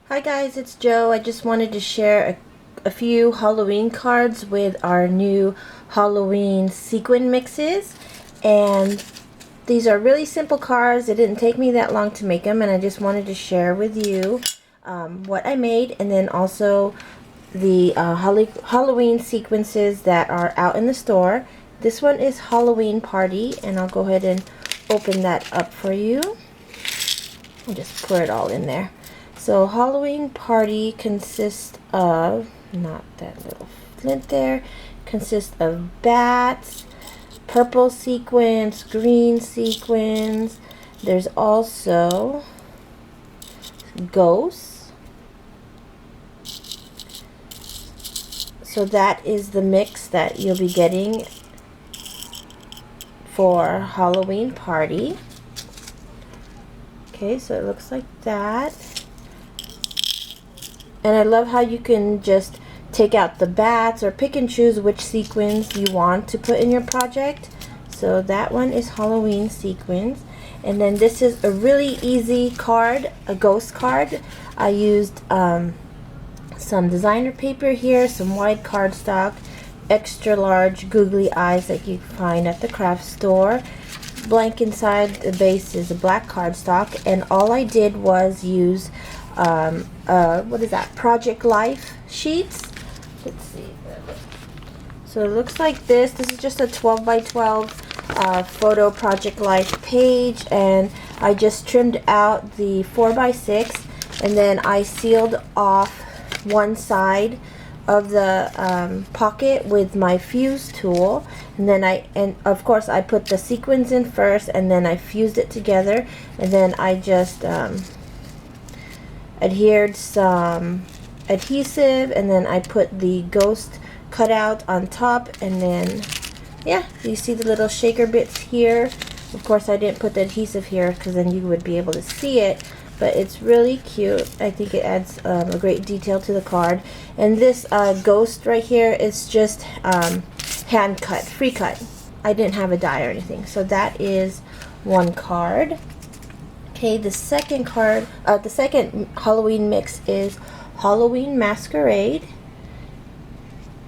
Hi guys, it's Joe. I just wanted to share a few Halloween cards with our new Halloween sequin mixes. And these are really simple cards. It didn't take me that long to make them, and I just wanted to share with you what I made, and then also the Halloween sequences that are out in the store. This one is Halloween Party, and I'll go ahead and open that up for you. I'll just pour it all in there. So Halloween Party consists of, not that little flint there, consists of bats, purple sequins, green sequins. There's also ghosts. So that is the mix that you'll be getting for Halloween Party. Okay, so it looks like that. And I love how you can just take out the bats or pick and choose which sequins you want to put in your project. So that one is Halloween sequins. And then this is a really easy card, a ghost card. I used some designer paper here, some white cardstock, extra large googly eyes that you find at the craft store. Blank inside, the base is a black cardstock, and all I did was use what is that, Project Life sheets. Let's see. So it looks like this. This is just a 12 by 12 photo Project Life page, and I just trimmed out the 4 by 6, and then I sealed off one side of the pocket with my fuse tool, and then and of course I put the sequins in first, and then I fused it together, and then I just adhered some adhesive, and then I put the ghost cutout on top, and then yeah, you see the little shaker bits here. Of course I didn't put the adhesive here because then you would be able to see it, but it's really cute. I think it adds a great detail to the card. And this ghost right here is just hand cut, free cut. I didn't have a die or anything. So that is one card. Okay, the second card, the second Halloween mix is Halloween Masquerade.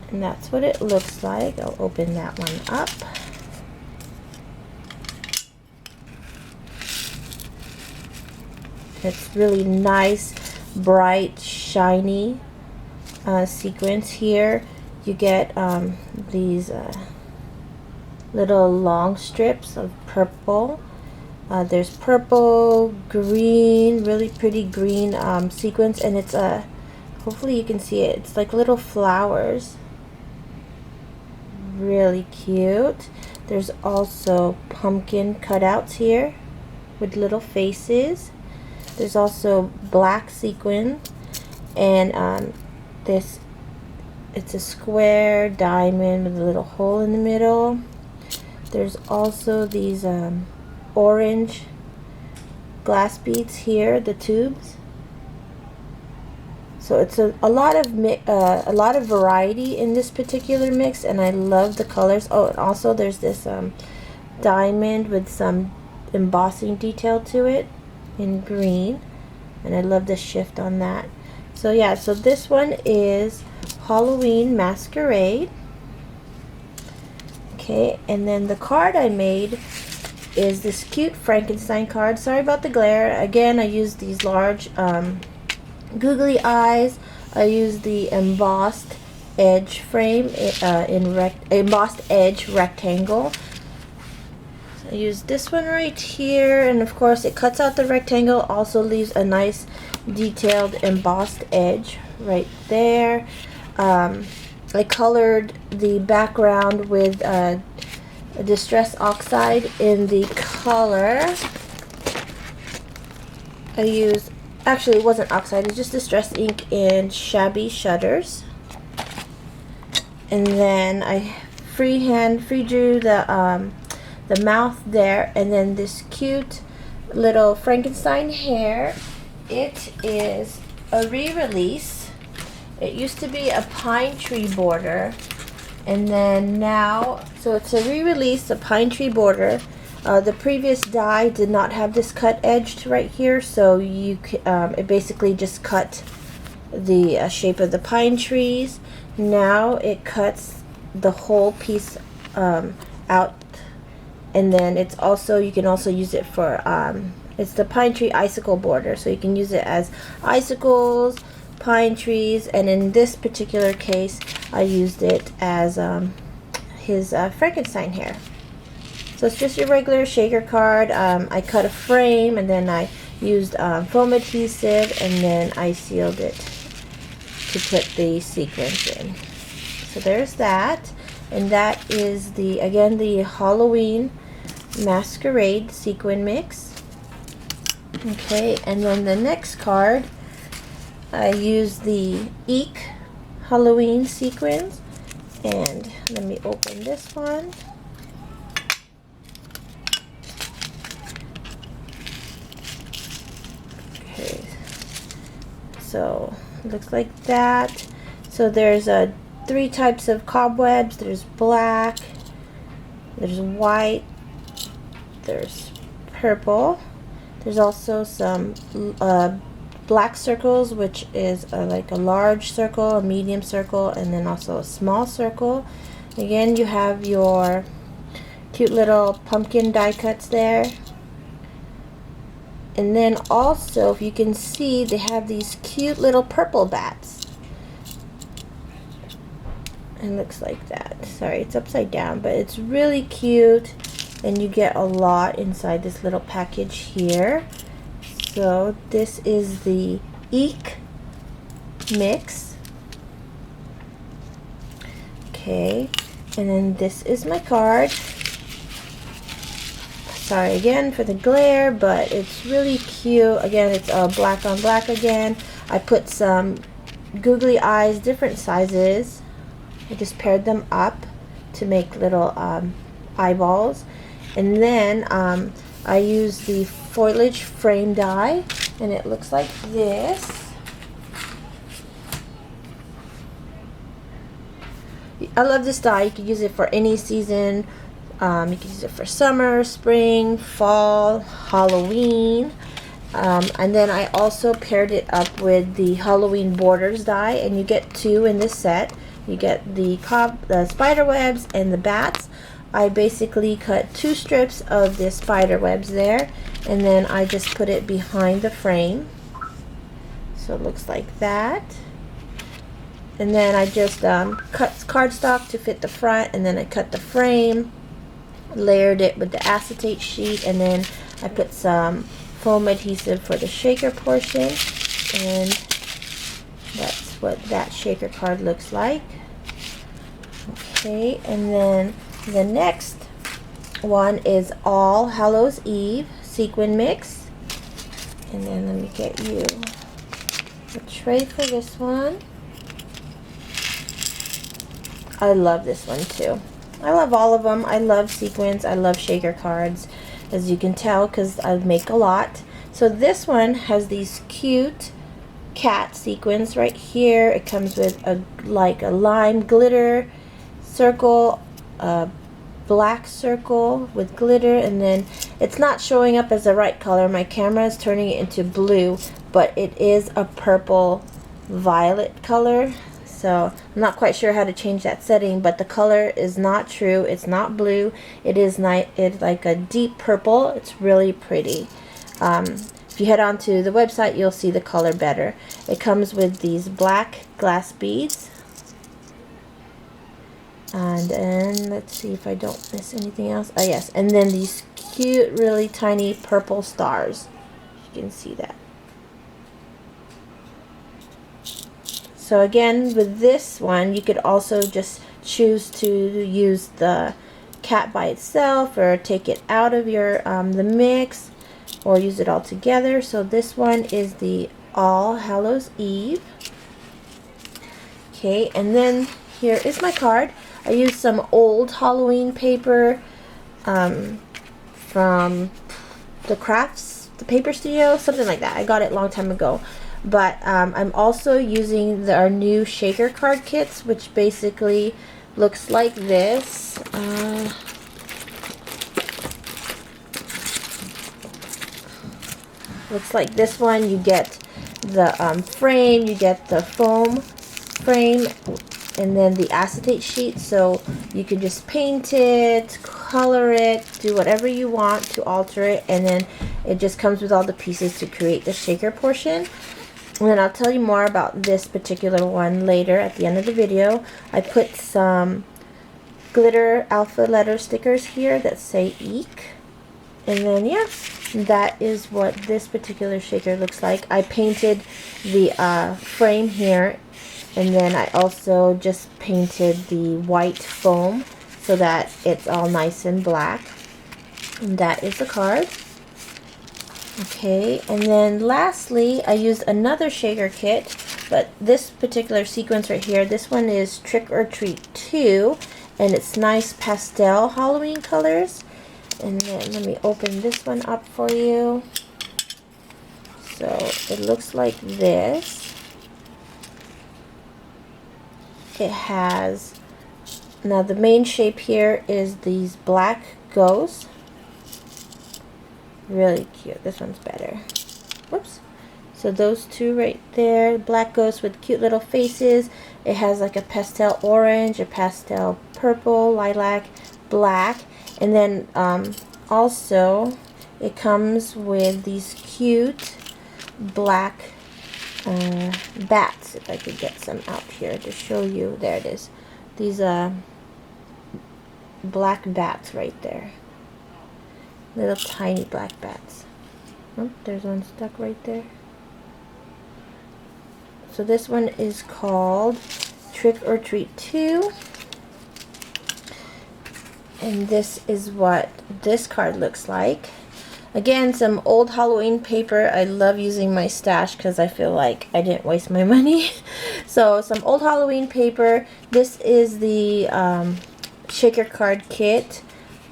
And that's what it looks like. I'll open that one up. It's really nice, bright, shiny sequins here. You get these little long strips of purple. There's purple, green, really pretty green sequins, and it's hopefully you can see it. It's like little flowers. Really cute. There's also pumpkin cutouts here with little faces. There's also black sequin, and it's a square diamond with a little hole in the middle. There's also these orange glass beads here, the tubes. So it's a lot of variety in this particular mix, and I love the colors. Oh, and also there's this diamond with some embossing detail to it in green, and I love the shift on that. So yeah, so this one is Halloween Masquerade. Okay, and then the card I made is this cute Frankenstein card. Sorry about the glare. Again, I used these large googly eyes. I used the embossed edge frame embossed edge rectangle. I used this one right here, and of course it cuts out the rectangle, also leaves a nice detailed embossed edge right there. I colored the background with Distress Oxide in the color. I used, actually it wasn't oxide, it's just Distress ink in Shabby Shutters. And then I free drew the mouth there, and then this cute little Frankenstein hair. It is a re-release. It used to be a pine tree border, and then now, so it's a re-release, a pine tree border. The previous die did not have this cut edge right here, so you it basically just cut the shape of the pine trees. Now it cuts the whole piece out, and then it's also, you can also use it for it's the pine tree icicle border, so you can use it as icicles, pine trees, and in this particular case I used it as his Frankenstein hair. So it's just your regular shaker card. I cut a frame, and then I used foam adhesive, and then I sealed it to put the sequins in. So there's that, and that is the, again, the Halloween Masquerade sequin mix. Okay, and then the next card, I used the Eek Halloween sequins, and let me open this one. Okay, so it looks like that. So there's three types of cobwebs. There's black, there's white, there's purple. There's also some black circles, which is like a large circle, a medium circle, and then also a small circle. Again, you have your cute little pumpkin die cuts there. And then also, if you can see, they have these cute little purple bats. It looks like that. Sorry, it's upside down, but it's really cute. And you get a lot inside this little package here. So this is the Eek mix. Okay, and then this is my card. Sorry again for the glare, but it's really cute. Again, it's black on black again. I put some googly eyes, different sizes. I just paired them up to make little eyeballs. And then I use the Foliage Frame Die, and it looks like this. I love this die. You can use it for any season. You can use it for summer, spring, fall, Halloween. And then I also paired it up with the Halloween Borders die, and you get two in this set. You get the spider webs and the bats. I basically cut 2 strips of the spider webs there, and then I just put it behind the frame. So it looks like that. And then I just cut cardstock to fit the front, and then I cut the frame, layered it with the acetate sheet, and then I put some foam adhesive for the shaker portion, and that's what that shaker card looks like. Okay, and then the next one is All Hallows Eve Sequin Mix. And then let me get you a tray for this one. I love this one too. I love all of them. I love sequins. I love shaker cards, as you can tell, because I make a lot. So this one has these cute cat sequins right here. It comes with a lime glitter circle, a black circle with glitter, and then it's not showing up as the right color. My camera is turning it into blue, but it is a purple violet color. So I'm not quite sure how to change that setting, but the color is not true. It's not blue. It's like a deep purple. It's really pretty. If you head on to the website, you'll see the color better. It comes with these black glass beads. And then let's see if I don't miss anything else. Oh yes, and then these cute, really tiny purple stars. You can see that. So again, with this one, you could also just choose to use the cat by itself, or take it out of your the mix, or use it all together. So this one is the All Hallows Eve. Okay, and then here is my card. I used some old Halloween paper from the paper studio, something like that. I got it a long time ago. But I'm also using our new shaker card kits, which basically looks like this. Looks like this one. You get the frame, you get the foam frame, and then the acetate sheet, so you can just paint it, color it, do whatever you want to alter it, and then it just comes with all the pieces to create the shaker portion. And then I'll tell you more about this particular one later at the end of the video. I put some glitter alpha letter stickers here that say Eek. And then yeah, that is what this particular shaker looks like. I painted the frame here, and then I also just painted the white foam so that it's all nice and black. And that is the card. Okay, and then lastly, I used another shaker kit, but this particular sequence right here, this one is Trick or Treat 2, and it's nice pastel Halloween colors. And then let me open this one up for you. So it looks like this. It has, now the main shape here is these black ghosts. Really cute. This one's better. Whoops. So those two right there, black ghosts with cute little faces. It has like a pastel orange, a pastel purple, lilac, black, and then also it comes with these cute black bats. If I could get some out here to show you. There it is. These black bats right there. Little tiny black bats. Oh, there's one stuck right there. So this one is called Trick or Treat 2. And this is what this card looks like. Again, some old Halloween paper. I love using my stash because I feel like I didn't waste my money. So some old Halloween paper. This is the shaker card kit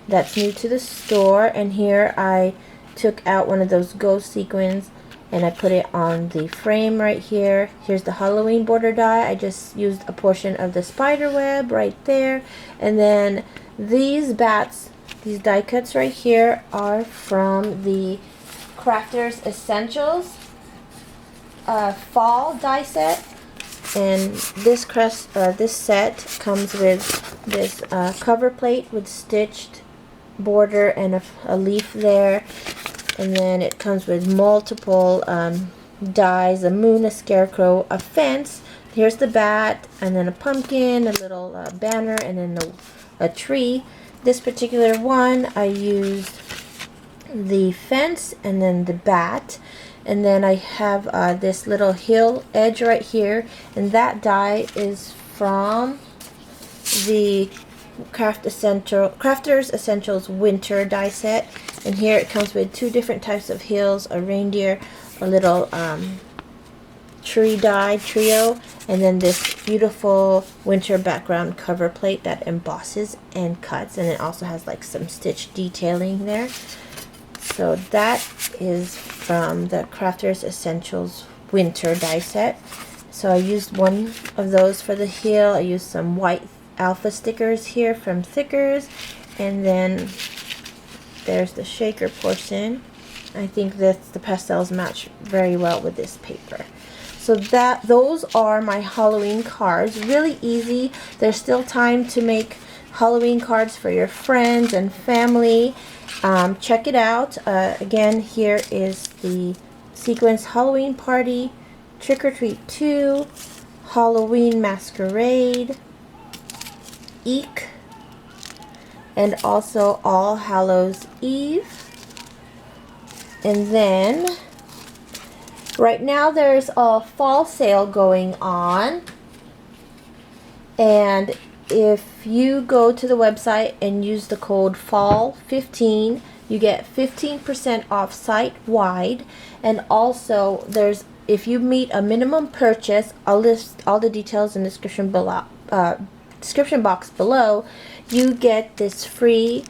that's new to the store, and here I took out one of those ghost sequins and I put it on the frame right here. Here's the Halloween border die. I just used a portion of the spider web right there, and then these bats, these die cuts right here are from the Crafters Essentials fall die set. And this set comes with this cover plate with stitched border and a leaf there, and then it comes with multiple dies, a moon, a scarecrow, a fence. Here's the bat, and then a pumpkin, a little banner, and then a tree. This particular one I used the fence and then the bat, and then I have this little hill edge right here, and that die is from the Crafters Essentials Winter die set. And here it comes with two different types of hills, a reindeer, a little tree die trio, and then this beautiful winter background cover plate that embosses and cuts, and it also has like some stitch detailing there. So that is from the Crafters Essentials Winter die set. So I used one of those for the heel. I used some white alpha stickers here from Thickers, and then there's the shaker portion. I think that the pastels match very well with this paper. So those are my Halloween cards. Really easy. There's still time to make Halloween cards for your friends and family. Check it out. Again, here is the Sequence Halloween Party, Trick or Treat 2, Halloween Masquerade, Eek, and also All Hallows Eve. And then right now there's a fall sale going on, and if you go to the website and use the code FALL15, you get 15% off site-wide. And also there's, if you meet a minimum purchase, I'll list all the details in the description below, description box below. You get this free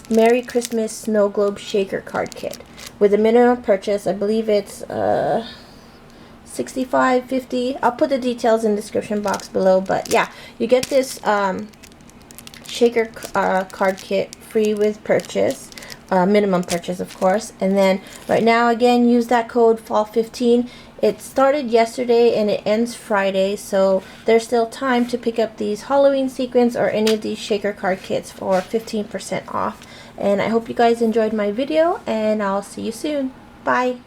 Merry Christmas Snow Globe Shaker card kit with a minimum purchase. I believe it's $65, $50. I'll put the details in the description box below, but yeah, you get this shaker card kit free with purchase minimum purchase, of course. And then right now, again, use that code fall15. It started yesterday and it ends Friday, so there's still time to pick up these Halloween sequins or any of these shaker card kits for 15% off. And I hope you guys enjoyed my video, and I'll see you soon. Bye!